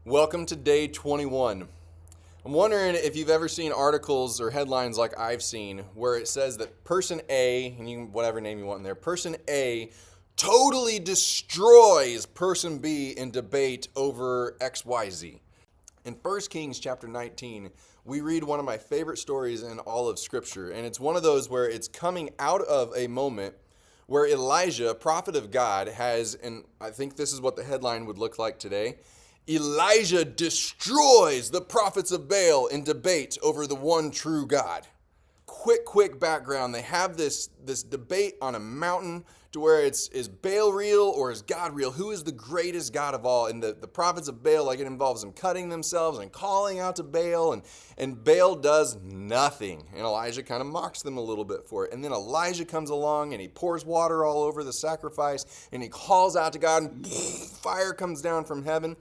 Welcome to day 21. I'm wondering if you've ever seen articles or headlines like I've seen where it says that person A, and you can whatever name you want in there, person A totally destroys person B in debate over XYZ. In 1 Kings chapter 19, we read one of my favorite stories in all of Scripture, and it's one of those where it's coming out of a moment where Elijah, prophet of God, has, and I think this is what the headline would look like today, Elijah destroys the prophets of Baal in debate over the one true God. Quick background. They have this debate on a mountain to where is Baal real or is God real? Who is the greatest God of all? And the prophets of Baal, like, it involves them cutting themselves and calling out to Baal, and Baal does nothing. And Elijah kind of mocks them a little bit for it. And then Elijah comes along and he pours water all over the sacrifice and he calls out to God, and fire comes down from heaven.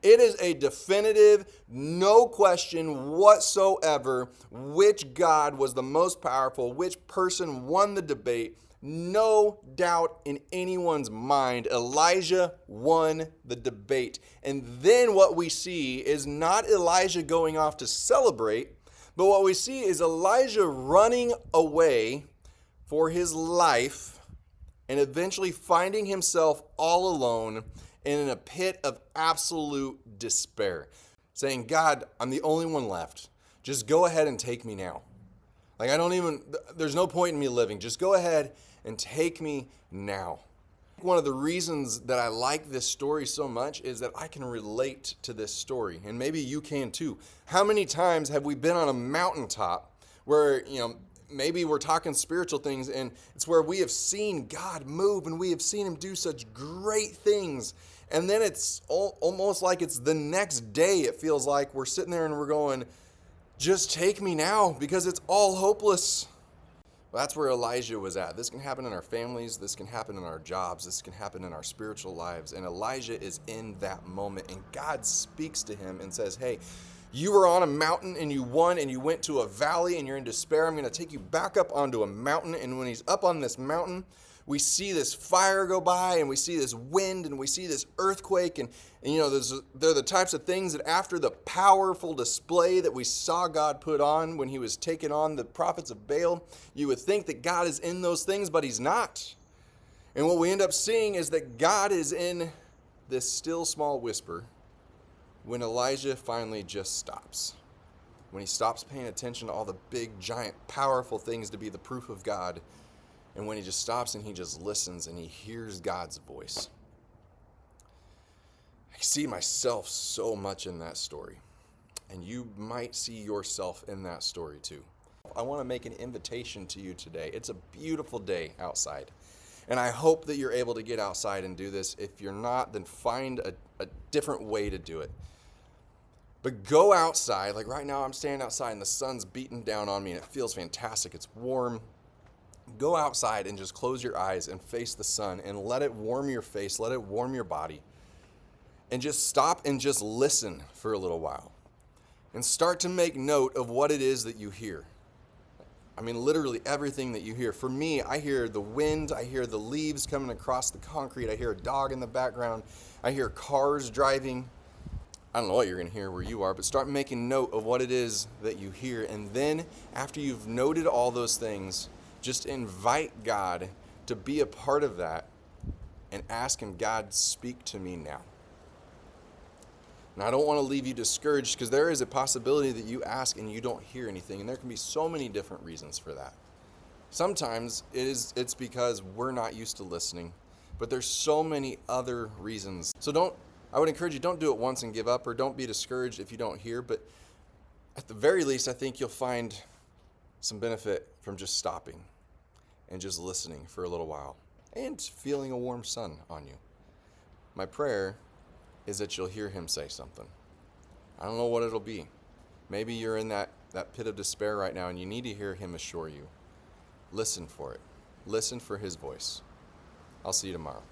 It is a definitive, no question whatsoever, which God was the most powerful, which person won the debate. No doubt in anyone's mind, Elijah won the debate. And then what we see is not Elijah going off to celebrate, but what we see is Elijah running away for his life and eventually finding himself all alone and in a pit of absolute despair, saying, God, I'm the only one left. Just go ahead and take me now. Like, there's no point in me living. Just go ahead and take me now. One of the reasons that I like this story so much is that I can relate to this story, and maybe you can too. How many times have we been on a mountaintop where, maybe we're talking spiritual things, and it's where we have seen God move and we have seen him do such great things. And then it's almost like it's the next day, it feels like we're sitting there and we're going, just take me now because it's all hopeless. Well, that's where Elijah was at. This can happen in our families. This can happen in our jobs. This can happen in our spiritual lives. And Elijah is in that moment, and God speaks to him and says, hey, you were on a mountain and you won, and you went to a valley and you're in despair. I'm going to take you back up onto a mountain. And when he's up on this mountain, we see this fire go by, and we see this wind, and we see this earthquake. And they're the types of things that after the powerful display that we saw God put on when he was taking on the prophets of Baal, you would think that God is in those things, but he's not. And what we end up seeing is that God is in this still small whisper when Elijah finally just stops. When he stops paying attention to all the big, giant, powerful things to be the proof of God. And when he just stops and he just listens and he hears God's voice. I see myself so much in that story. And you might see yourself in that story too. I want to make an invitation to you today. It's a beautiful day outside. And I hope that you're able to get outside and do this. If you're not, then find a different way to do it. But go outside. Like right now I'm standing outside and the sun's beating down on me and it feels fantastic. It's warm. Go outside and just close your eyes and face the sun and let it warm your face, let it warm your body. And just stop and just listen for a little while. And start to make note of what it is that you hear. I mean, literally everything that you hear. For me, I hear the wind, I hear the leaves coming across the concrete, I hear a dog in the background, I hear cars driving. I don't know what you're going to hear where you are, but start making note of what it is that you hear. And then after you've noted all those things, just invite God to be a part of that and ask him, God, speak to me now. And I don't want to leave you discouraged because there is a possibility that you ask and you don't hear anything. And there can be so many different reasons for that. Sometimes it's because we're not used to listening, but there's so many other reasons. So I would encourage you, don't do it once and give up, or don't be discouraged if you don't hear. But at the very least, I think you'll find some benefit from just stopping and just listening for a little while and feeling a warm sun on you. My prayer is that you'll hear him say something. I don't know what it'll be. Maybe you're in that pit of despair right now and you need to hear him assure you. Listen for it. Listen for his voice. I'll see you tomorrow.